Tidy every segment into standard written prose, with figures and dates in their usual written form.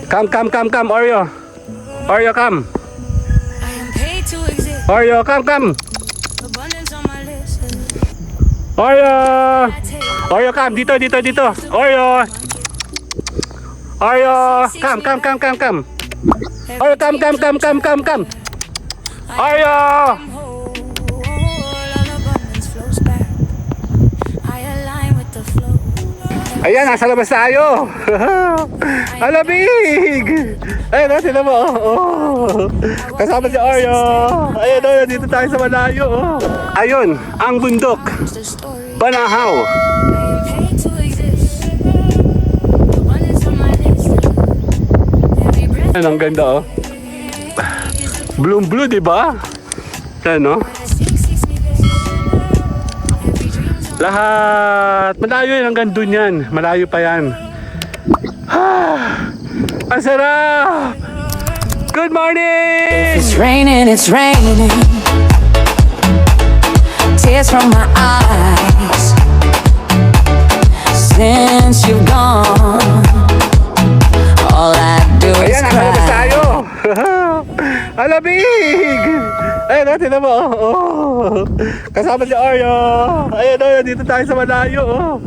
Come, Oreo. Oreo, come. Oreo, come. Oreo. Oreo, come. Dito. Oreo. Oreo, come. Oreo, come. Oreo. Ayan, nasa labas tayo. Alamig. Ayun, sila mo. Oh. Kasama si Oreo. Ayun, dito tayo sa malayo. Oh. Ayun, ang bundok. Banahaw. Ayun, ang ganda, oh. Blue, di ba? Ayun, oh. Lahat. Malayo yan hanggang dun yan. Malayo pa yan. Ang sarap! Good morning! It's raining. Tears from my eyes. Since you've gone, all I do is ayan, nakalabas cry. tayo! Alamig! Ayun, natin na mo. Oh. Kasama si Oreo. Ayun, dito tayo sa malayo. Oh.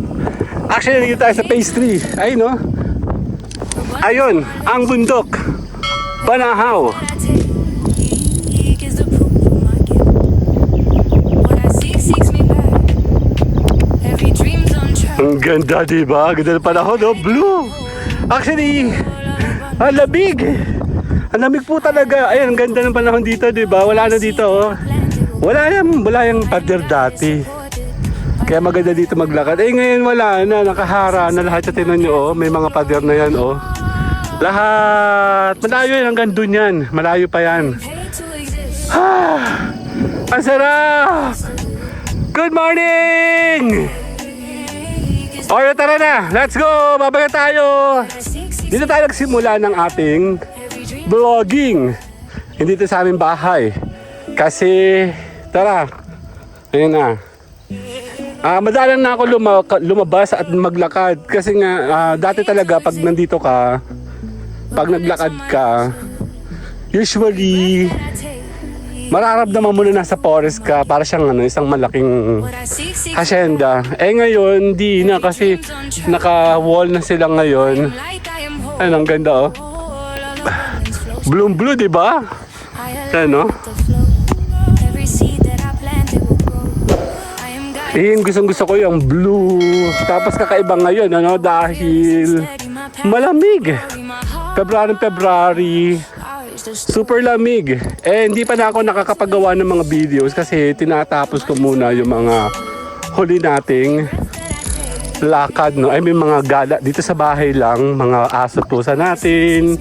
Actually, dito tayo sa phase 3. Ayun, no? Ayun, ang bundok. Banahaw. Ang ganda, diba? Ganda ng panahon, no? Blue. Actually, ang lamig. Ang lamig po talaga. Ayun, ang ganda ng panahon dito, diba? Wala na dito, oh. Wala yung pader dati. Kaya maganda dito maglakad. Eh, ngayon wala na. Nakahara na lahat. Tinan nyo, oh. May mga pader na yan, oh. Lahat. Malayo yan. Hanggang dun yan. Malayo pa yan. Ang sarap! Good morning! Oreo, tara na! Let's go! Babaya tayo! Dito tayo nagsimula ng ating vlogging. Hindi ito sa aming bahay. Kasi, tara. Ayun na. Madalang na ako lumabas at maglakad. Kasi nga, dati talaga pag nandito ka, pag naglakad ka, usually, mararamdaman mo na nasa forest ka para siyang isang malaking hacienda. Eh ngayon, di na kasi naka-wall na sila ngayon. Ayun, ang ganda, oh. Blue, di ba? Ayun, oh. Yung gusto ko yung blue. Tapos kakaiba ngayon, ano, dahil malamig. February. Super lamig. Eh, hindi pa na ako nakakapagawa ng mga videos kasi tinatapos ko muna yung mga huli nating lakad, no? Ay, may mga gala dito sa bahay lang, mga aso pusa natin.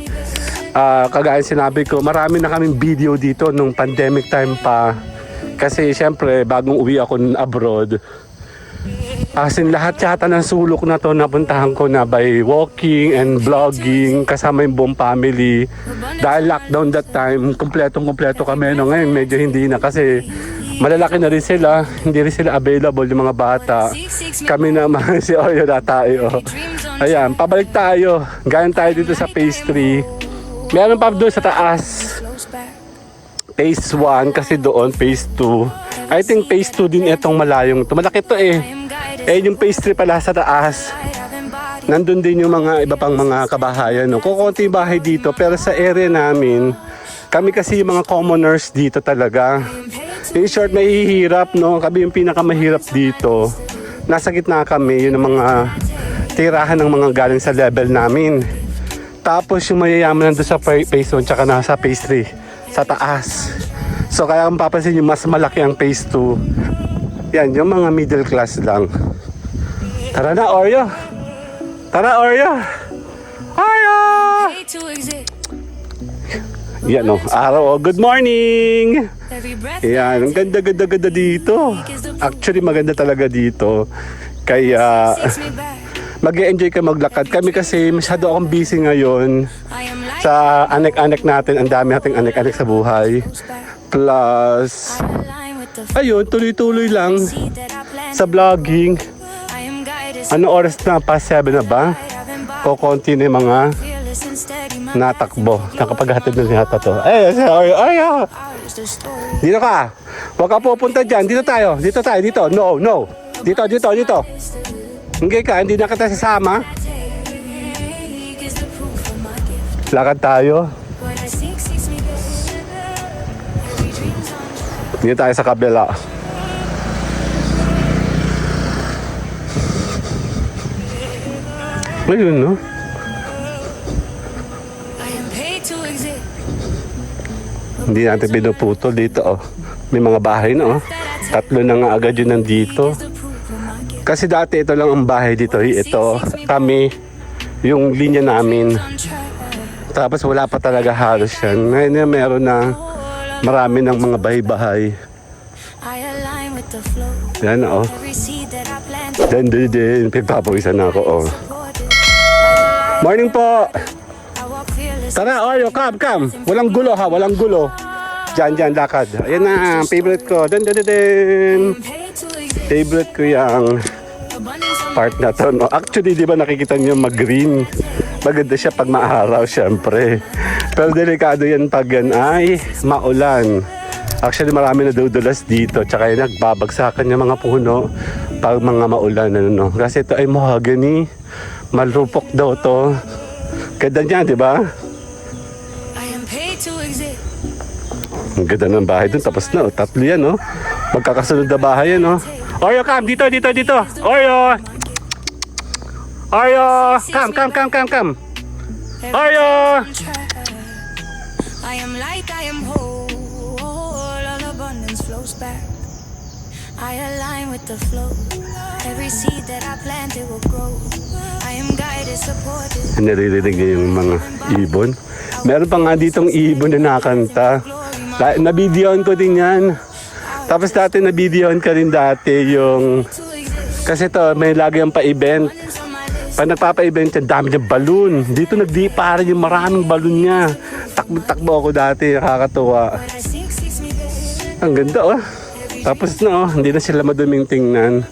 Kagaya sinabi ko, marami na kaming video dito nung pandemic time pa. Kasi syempre, bagong uwi ako abroad. As in, lahat yata ng sulok na to napuntahan ko na by walking and vlogging kasama yung buong family. Dahil lockdown that time, kumpletong-kumpleto kami. No, ngayon medyo hindi na kasi malalaki na rin sila. Hindi rin sila available yung mga bata. Kami naman si Oreo na tayo. Ayan, pabalik tayo. Gayon tayo dito sa phase 3. Meron pa doon sa taas. Phase 1 kasi doon, phase 2. I think phase 2 din itong malayong to. Malaki to eh. Eh yung phase 3 pala sa taas. Nandun din yung mga iba pang mga kabahayan. No? Kukunti yung bahay dito pero sa area namin, kami kasi yung mga commoners dito talaga. In short, mahihirap, no? Kami yung pinakamahirap dito. Nasa gitna kami, yun ang mga tirahan ng mga galing sa level namin. Tapos yung mayayaman nandun sa phase 1 tsaka nasa phase 3 sa taas. So kaya kung papansin nyo, mas malaki ang phase 2. Yan, yung mga middle class lang. Tara na, Oreo! Tara, Oreo! Oreo! Yan, no, araw. Oh, good morning! Yan, ang ganda dito. Actually, maganda talaga dito. Kaya, mag-e-enjoy ka maglakad. Kami kasi masyado akong busy ngayon sa anek-anek natin. Ang dami nating anek-anek sa buhay. Plus, ayun, tuloy-tuloy lang sa vlogging. Ano oras na? Past 7 na ba? Kukunti na yung mga natakbo. Nakapaghatid na yata to. Ay, dito ka. Huwag ka pupunta dyan. Dito tayo. Dito tayo. Dito. No. Dito. Hindi ka. Hindi na kita sasama. Lakad tayo. Dito tayo sa kabila. Ayun, no? Hindi natin pinuputol dito, oh. May mga bahay na, oh. 3 na nga agad yun nandito. Kasi dati ito lang ang bahay dito. Ito, kami, yung linya namin. Tapos wala pa talaga halos yan. Ngayon meron na marami ng mga bahay-bahay. Yan, oh. Din. Pagpapawisan na ako, oh. Morning po! Tara, Oreo, come. Walang gulo, ha? Walang gulo. Diyan, lakad. Ayan na, favorite ko. Den. Favorite ko yung part na to, no? Actually, di ba nakikita niyo mag-green? Maganda siya pag maaraw, syempre. Pero delikado yan pag yan ay maulan. Actually, marami nadudulas dito. Tsaka yung nagbabagsakan yung mga puno pag mga maulan. Ano. Kasi ito ay mahogany. Malupok daw to. Ganda niya, di ba? Ang ganda ng bahay dun. Tapos na, 3 yan, no? Magkakasunod na bahay yan, no? Oreo, come! Dito! Oreo! Come! Oreo! I am light, I am whole. All abundance flows back. I align with the flow. Every seed that I plant, it will grow. I am guided, supported. Naririnig niyo yung mga ibon. Meron pa nga ditong ibon na nakanta. Nabidyoan ko din yan. Tapos dati nabidyoan ka rin dati yung... Kasi to may lagi ang pa-event. Pag nagpapa-event yan, dami niyang balloon. Dito nagdipa rin yung maraming balloon niya. Takbo ako dati, nakakatuwa. Ang ganda, oh. Tapos na, oh, hindi na sila maduming tingnan.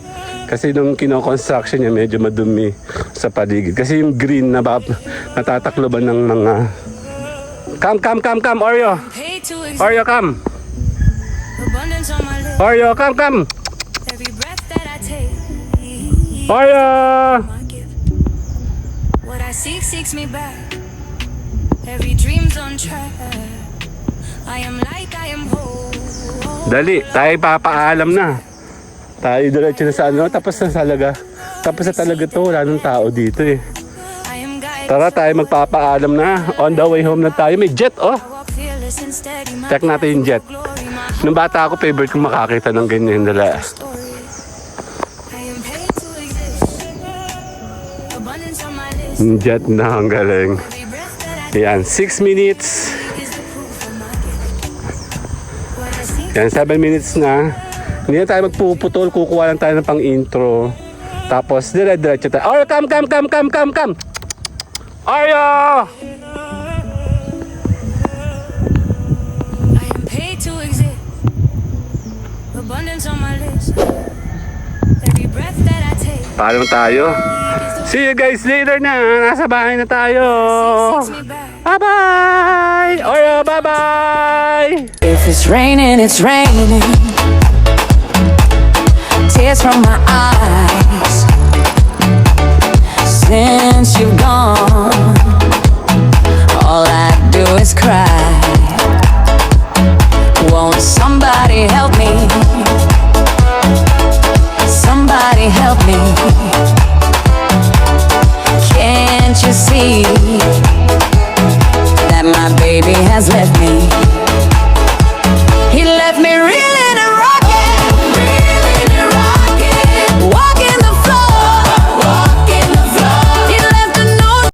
Kasi nung kino-construction niya, medyo madumi sa paligid. Kasi yung green na natatakloban ng mga... Come, Oreo! Oreo, come! Oreo, come! Oreo! What I seek seeks me back. Every dream's on track. I am light, I am whole. Dali, tayo papaalam na. Tayo diretso na sa ano, tapos na talaga. Tapos na talaga to, wala nang tao dito eh. Tara, tayo magpapaalam na. On the way home na tayo. May jet, oh. Check natin yung jet. Nung bata ako, favorite kong makakita ng ganyan dala. Jet na, ang galing. Yan, 6 minutes. Yan, 7 minutes na. Hindi na tayo magpuputol, kukuha lang tayo ng pang-intro. Tapos, dire-diretso tayo. Oreo, come! Oreo! I am paid to exist. Abundance on my list. Every breath that I take. Paalam tayo. See you guys later na. Nasa bahay na tayo. Bye-bye! Oreo, bye-bye! If it's raining, it's raining. Tears from my eyes. Since you've gone, all I do is cry. Won't somebody help me? Somebody help me. Can't you see that my baby has left me? He left me real